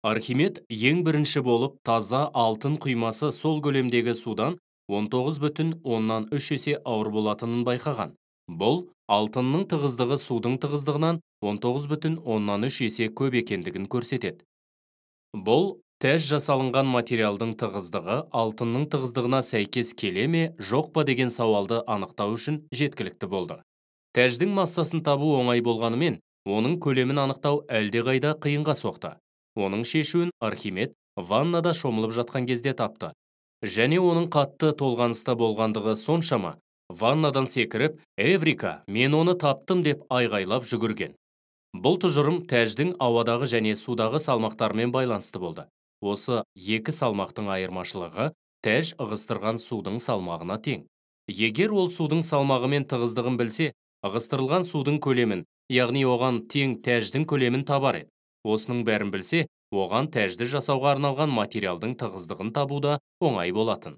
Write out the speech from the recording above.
Архимед ең бірінші болып таза алтын құймасы сол көлемдегі судан 19,3 есе ауыр болатынын байқаған. Бұл алтынның тығыздығы судың тығыздығынан 19,3 есе көп екендігін көрсетеді. Бұл тәж жасалынған материалдың тығыздығы алтынның тығыздығына сәйкес келе ме, жоқ па деген сауалды анықтау үшін жеткілікті болды. Тәждің массасын табу оңай болғанымен, оның көлемін анықтау әлдеқайда қиынға соқты. Оның шешуін Архимед ваннада шомылып жатқан кезде тапты. Және оның қатты толғаныста болғандығы соншама, ваннадан секіріп, «Эврика, мен оны таптым» деп айғайлап жүгірген. Бұл тұжырым тәждің ауадағы және судағы салмақтармен байланысты болды. Осы екі салмақтың айырмашылығы тәж ығыстырған судың салмағына тең. Егер ол судың салмағы мен тығыздығын білсе, ығыстырылған судың көлемін, яғни оған тең тәждің көлемін табар еді. Осының бәрін білсе, оған тәжді жасауға арналған материалдың тығыздығын табуда оңай болатын.